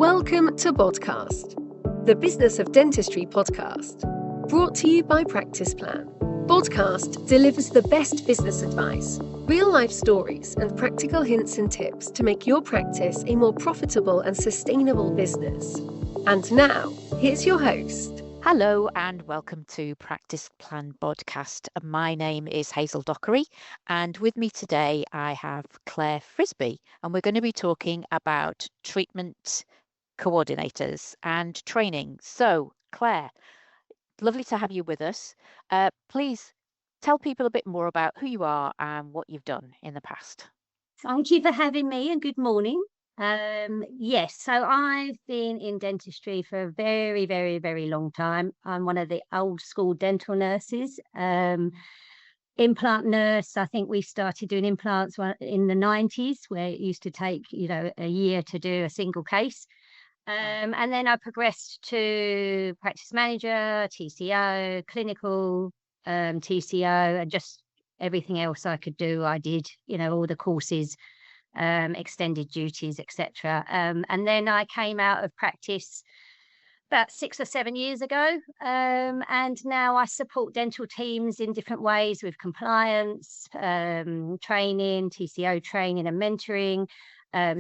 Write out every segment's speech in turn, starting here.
Welcome to Podcast, the Business of Dentistry podcast, brought to you by Practice Plan. Podcast delivers the best business advice, real-life stories, and practical hints and tips to make your practice a more profitable and sustainable business. And now, here's your host. Hello and welcome to Practice Plan Podcast. My name is Hazel Dockery, and with me today I have Claire Frisbee, and we're going to be talking about treatment coordinators and training. So, Claire, lovely to have you with us. Please tell people a bit more about who you are and what you've done in the past. Thank you for having me and good morning. Yes, so I've been in dentistry for a very, very, very long time. I'm one of the old school dental nurses. Implant nurse, I think we started doing implants in the 90s, where it used to take, a year to do a single case. And then I progressed to practice manager, TCO, clinical, TCO, and just everything else I could do. I did, all the courses, extended duties, etc. And then I came out of practice about 6 or 7 years ago. And now I support dental teams in different ways with compliance, training, TCO training and mentoring,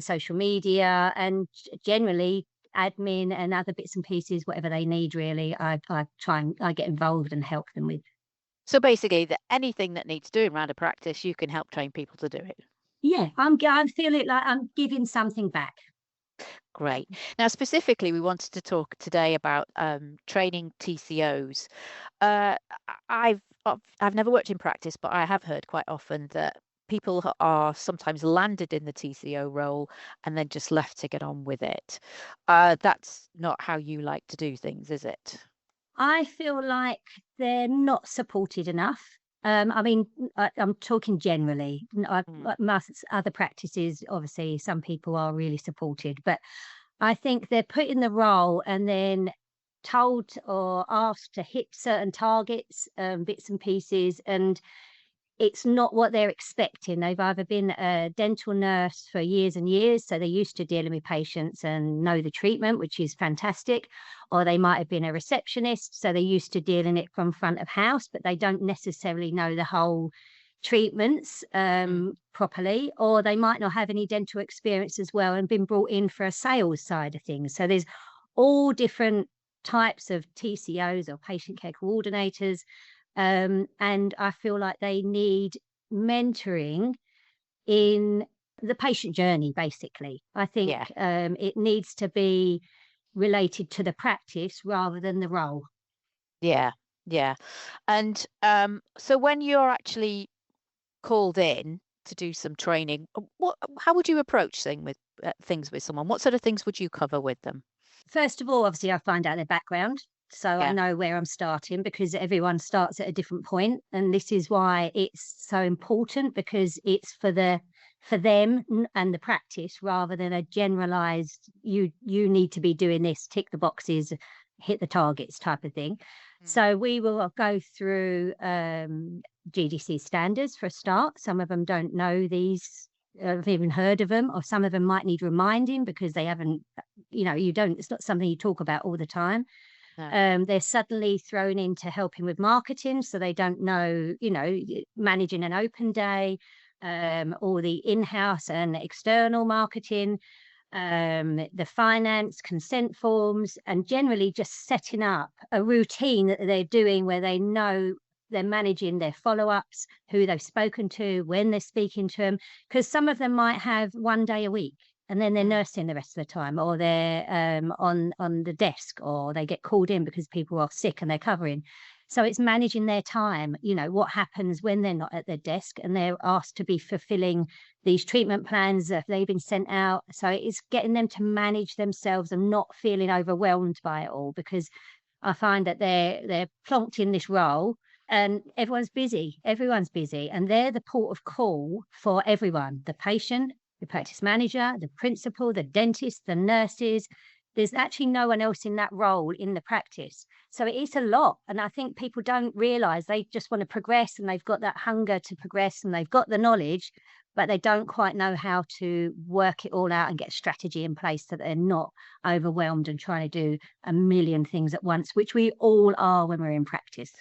social media, and generally admin and other bits and pieces, whatever they need, really. I get involved and help them with. So basically, anything that needs doing around a practice, you can help train people to do it. Yeah, I'm feeling like I'm giving something back. Great. Now, specifically, we wanted to talk today about training TCOs. I've never worked in practice, but I have heard quite often that people are sometimes landed in the TCO role and then just left to get on with it. That's not how you like to do things, is it? I feel like they're not supported enough. I'm talking generally. Most other practices, obviously, some people are really supported, but I think they're put in the role and then told or asked to hit certain targets, bits and pieces, and it's not what they're expecting. They've either been a dental nurse for years and years, so they're used to dealing with patients and know the treatment, which is fantastic, or they might have been a receptionist, so they're used to dealing it from front of house, but they don't necessarily know the whole treatments properly, or they might not have any dental experience as well and been brought in for a sales side of things. So there's all different types of TCOs or patient care coordinators. And I feel like they need mentoring in the patient journey, basically. I think it needs to be related to the practice rather than the role. Yeah. And so when you're actually called in to do some training, how would you approach things with someone? What sort of things would you cover with them? First of all, obviously, I find out their background. So I know where I'm starting, because everyone starts at a different point. And this is why it's so important, because it's for them and the practice, rather than a generalized, you need to be doing this, tick the boxes, hit the targets type of thing. So we will go through GDC standards for a start. Some of them don't know these, I've even heard of them, or some of them might need reminding because they haven't, it's not something you talk about all the time. No. They're suddenly thrown into helping with marketing, so they don't know, managing an open day, or the in-house and external marketing, the finance, consent forms, and generally just setting up a routine that they're doing where they know they're managing their follow-ups, who they've spoken to, when they're speaking to them, because some of them might have 1 day a week, and then they're nursing the rest of the time, or they're on the desk, or they get called in because people are sick and they're covering. So it's managing their time, what happens when they're not at their desk and they're asked to be fulfilling these treatment plans if they've been sent out. So it's getting them to manage themselves and not feeling overwhelmed by it all, because I find that they're plonked in this role and everyone's busy, and they're the port of call for everyone, the patient, the practice manager, the principal, the dentist, the nurses. There's actually no one else in that role in the practice. So it is a lot. And I think people don't realize, they just want to progress and they've got that hunger to progress and they've got the knowledge, but they don't quite know how to work it all out and get strategy in place so that they're not overwhelmed and trying to do a million things at once, which we all are when we're in practice.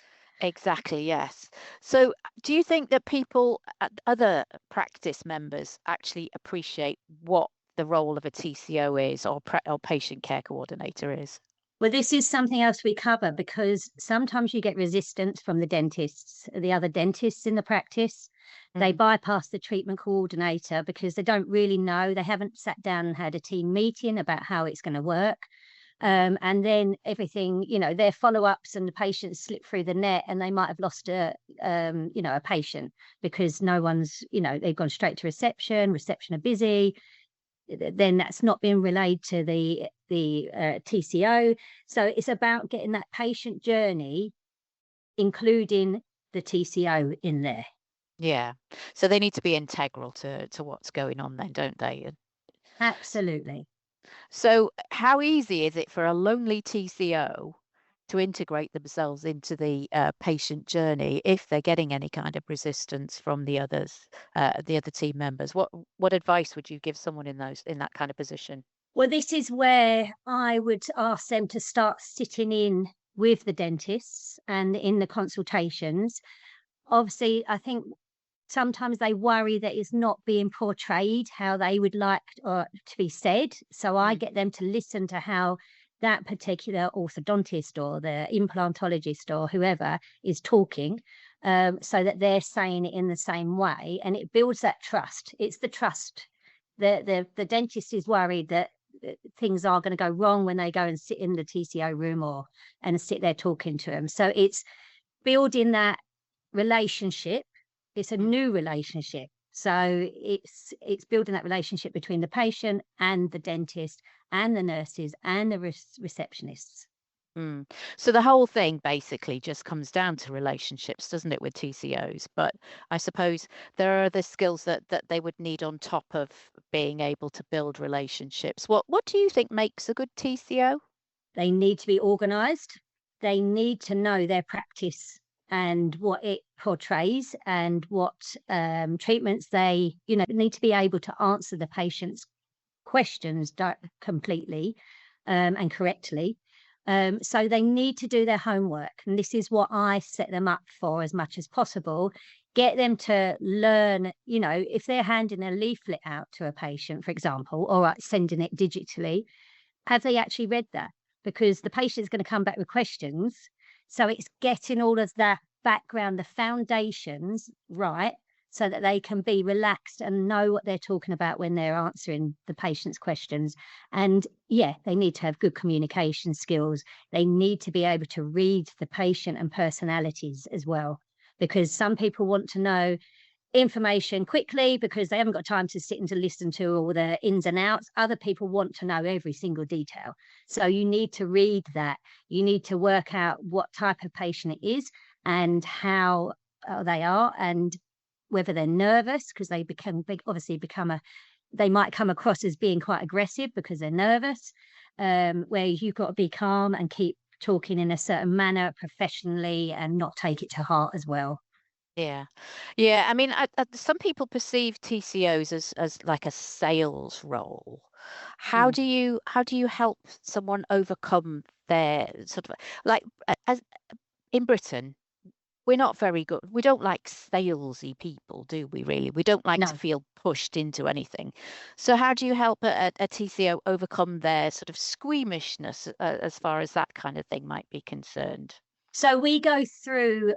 Exactly, yes. So, do you think that people, other practice members, actually appreciate what the role of a TCO is, or patient care coordinator is? Well, this is something else we cover because sometimes you get resistance from the dentists, the other dentists in the practice. They Mhm. bypass the treatment coordinator because they don't really know. They haven't sat down and had a team meeting about how it's going to work. And then everything, their follow-ups and the patients slip through the net, and they might have lost a patient because no one's, they've gone straight to reception. Reception are busy. Then that's not being relayed to the TCO. So it's about getting that patient journey, including the TCO in there. Yeah. So they need to be integral to what's going on then, don't they? Absolutely. So how easy is it for a lonely TCO to integrate themselves into the patient journey if they're getting any kind of resistance from the other team members? What advice would you give someone in that kind of position? Well, this is where I would ask them to start sitting in with the dentists and in the consultations. Obviously, I think sometimes they worry that it's not being portrayed how they would like to be said. So I Mm. get them to listen to how that particular orthodontist or the implantologist or whoever is talking, so that they're saying it in the same way, and it builds that trust. It's the trust. The dentist is worried that things are going to go wrong when they go and sit in the TCO room or and sit there talking to them. So it's building that relationship. It's a Mm. new relationship. So it's building that relationship between the patient and the dentist and the nurses and the receptionists. Mm. So the whole thing basically just comes down to relationships, doesn't it, with TCOs? But I suppose there are the skills that they would need on top of being able to build relationships. What do you think makes a good TCO? They need to be organized. They need to know their practice and what it portrays and what treatments they, need to be able to answer the patient's questions completely and correctly. So they need to do their homework. And this is what I set them up for as much as possible. Get them to learn, if they're handing a leaflet out to a patient, for example, or sending it digitally, have they actually read that? Because the patient's going to come back with questions. So it's getting all of the background, the foundations right, so that they can be relaxed and know what they're talking about when they're answering the patient's questions. And yeah, they need to have good communication skills. They need to be able to read the patient and personalities as well, because some people want to know information quickly because they haven't got time to sit and to listen to all the ins and outs. Other people want to know every single detail. So you need to read that. You need to work out what type of patient it is and how they are and whether they're nervous because they might come across as being quite aggressive because they're nervous, where you've got to be calm and keep talking in a certain manner professionally and not take it to heart as well. Yeah. Yeah. I mean, some people perceive TCOs as like a sales role. Mm. How do you help someone overcome their sort of like as in Britain, we're not very good. We don't like salesy people, do we really? We don't like to No. feel pushed into anything. So how do you help a TCO overcome their sort of squeamishness as far as that kind of thing might be concerned? So we go through,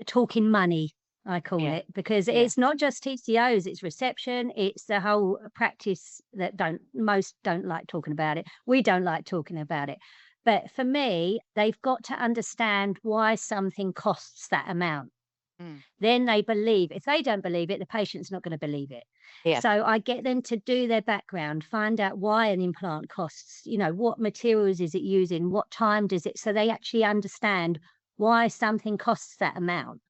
talking money, I call Yeah. it, because Yeah. it's not just TCOs, it's reception, it's the whole practice that most don't like talking about it. We don't like talking about it. But for me, they've got to understand why something costs that amount. Mm. Then they believe. If they don't believe it, the patient's not going to believe it. Yeah. So I get them to do their background, find out why an implant costs, what materials is it using, what time does it, so they actually understand why something costs that amount.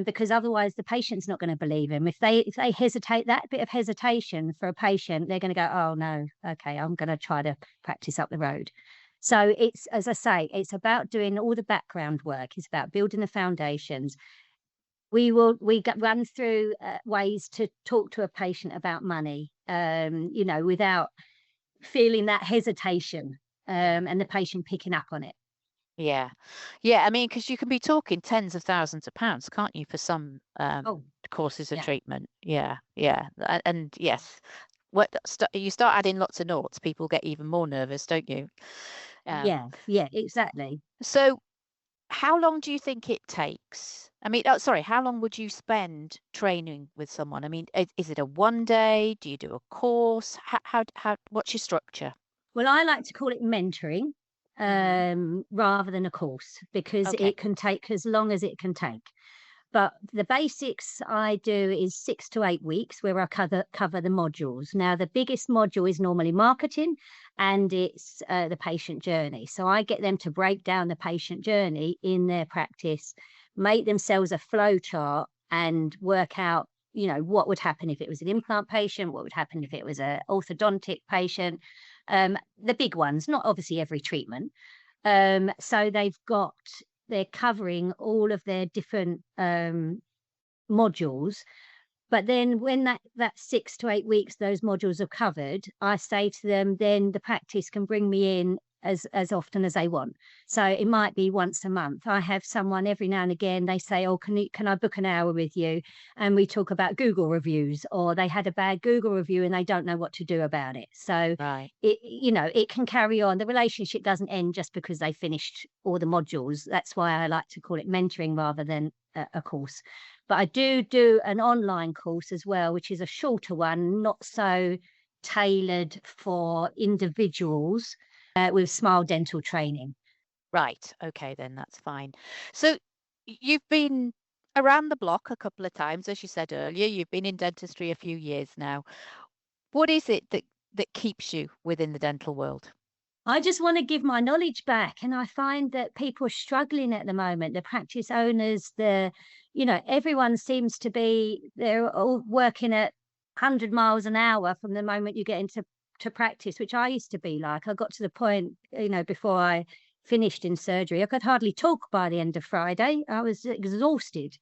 Because otherwise the patient's not going to believe him. If they hesitate, that bit of hesitation for a patient, they're going to go, oh no, okay, I'm going to try to practice up the road. So it's, as I say, it's about doing all the background work. It's about building the foundations, run through ways to talk to a patient about money, without feeling that hesitation, and the patient picking up on it. Yeah. Yeah, I mean, because you can be talking tens of thousands of pounds, can't you, for some Oh, courses of yeah. treatment? Yeah, yeah. And yes, you start adding lots of noughts, people get even more nervous, don't you? Um, Yeah, exactly. so how long do you think it takes? I mean, sorry, how long would you spend training with someone? I mean, is it a one day? Do you do a course? What's your structure? Well, I like to call it mentoring, Hmm. rather than a course, because Okay. it can take as long as it can take. But the basics I do is 6 to 8 weeks, where I cover the modules. Now, the biggest module is normally marketing, and it's the patient journey. So I get them to break down the patient journey in their practice, make themselves a flow chart, and work out, what would happen if it was an implant patient, what would happen if it was an orthodontic patient, the big ones, not obviously every treatment. So they're covering all of their different modules. But then when that 6 to 8 weeks, those modules are covered, I say to them, then the practice can bring me in as often as they want. So it might be once a month. I have someone every now and again, they say, oh, can I book an hour with you? And we talk about Google reviews, or they had a bad Google review and they don't know what to do about it. So Right. it can carry on. The relationship doesn't end just because they finished all the modules. That's why I like to call it mentoring rather than a course. But I do an online course as well, which is a shorter one, not so tailored for individuals, with Smile Dental training. Right. Okay, then that's fine. So you've been around the block a couple of times, as you said earlier. You've been in dentistry a few years now. What is it that keeps you within the dental world? I just want to give my knowledge back. And I find that people are struggling at the moment. The practice owners, everyone seems to be, they're all working at 100 miles an hour from the moment you get into practice, which I used to be like. I got to the point, before I finished in surgery, I could hardly talk by the end of Friday. I was exhausted.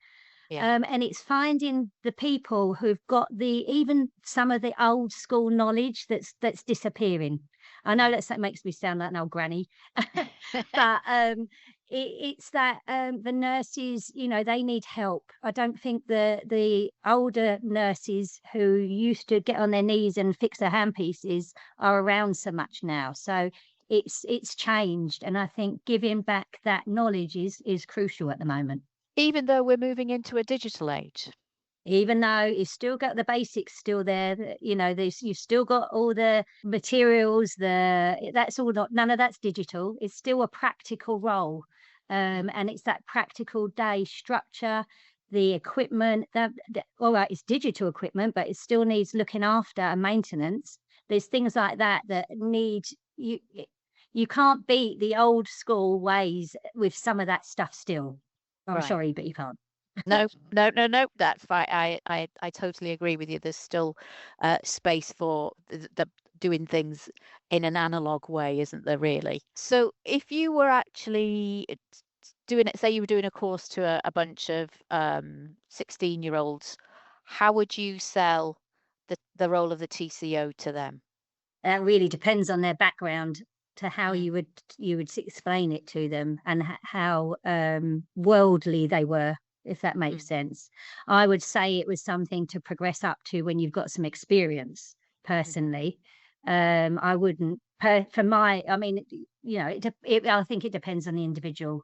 Yeah. And it's finding the people who've got even some of the old school knowledge that's disappearing. I know that makes me sound like an old granny, but it's that the nurses, they need help. I don't think the older nurses who used to get on their knees and fix their handpieces are around so much now. So it's changed, and I think giving back that knowledge is crucial at the moment. Even though we're moving into a digital age. Even though you've still got the basics still there, you've still got all the materials, that's all not, none of that's digital. It's still a practical role. And it's that practical day structure, the equipment, all right, it's digital equipment, but it still needs looking after and maintenance. There's things like that need you. You can't beat the old school ways with some of that stuff still. I'm Right. sorry, but you can't. No, no, no, no. That's fine. I totally agree with you. There's still space for the doing things in an analog way, isn't there, really? So if you were actually doing it, say you were doing a course to a bunch of 16-year-olds, how would you sell the role of the TCO to them? That really depends on their background to how Mm, you would explain it to them, and how worldly they were, if that makes mm, sense. I would say it was something to progress up to when you've got some experience, mhm. personally. I wouldn't for my, I mean, I think it depends on the individual.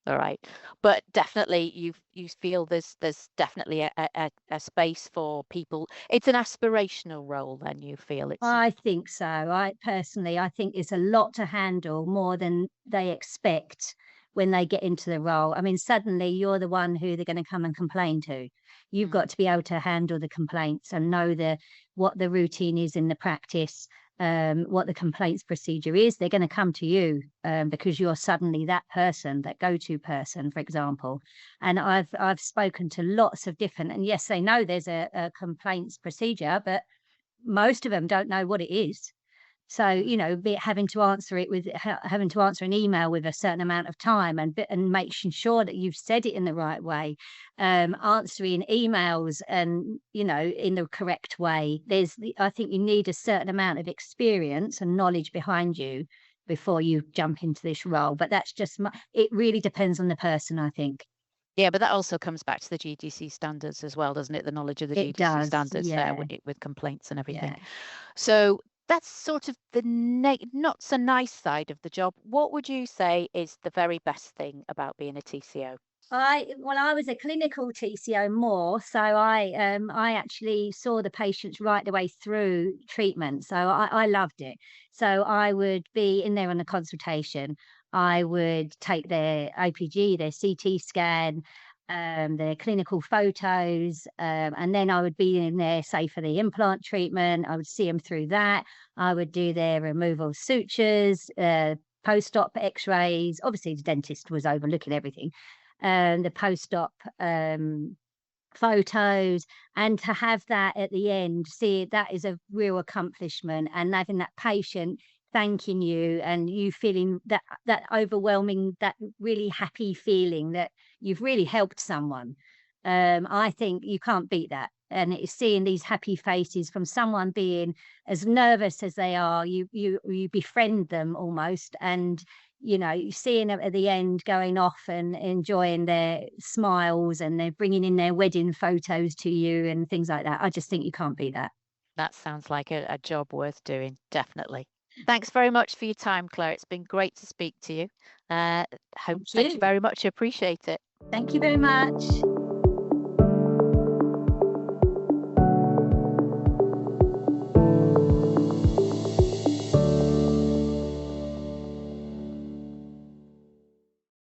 All right. But definitely you feel there's definitely a space for people. It's an aspirational role then you feel it's I think so. I think it's a lot to handle, more than they expect when they get into the role. I mean, suddenly you're the one who they're going to come and complain to. You've mm, got to be able to handle the complaints and know what the routine is in the practice, what the complaints procedure is. They're going to come to you, because you're suddenly that person, that go-to person, for example. And I've spoken to lots of different, and yes, they know there's a complaints procedure, but most of them don't know what it is. So, be it having to answer an email with a certain amount of time, and making sure that you've said it in the right way, answering emails and, in the correct way. I think you need a certain amount of experience and knowledge behind you before you jump into this role. But that's just it really depends on the person, I think. Yeah, but that also comes back to the GDC standards as well, doesn't it? The knowledge of the It GDC does, standards there yeah. with complaints and everything. Yeah. So that's sort of the not so nice side of the job. What would you say is the very best thing about being a TCO? I was a clinical TCO more, so I actually saw the patients right the way through treatment. So I loved it. So I would be in there on the consultation. I would take their APG, their CT scan, their clinical photos, and then I would be in there, say, for the implant treatment. I would see them through that. I would do their removal of sutures, post-op X-rays. Obviously, the dentist was overlooking everything, the post-op photos, and to have that at the end, see, that is a real accomplishment, and having that patient thanking you and you feeling that overwhelming, that really happy feeling that you've really helped someone. I think you can't beat that. And it's seeing these happy faces from someone being as nervous as they are, you befriend them almost, and seeing them at the end going off and enjoying their smiles, and they're bringing in their wedding photos to you and things like that. I just think you can't beat that. That sounds like a job worth doing, definitely. Thanks very much for your time, Claire. It's been great to speak to you. Thank you very much. Appreciate it. Thank you very much.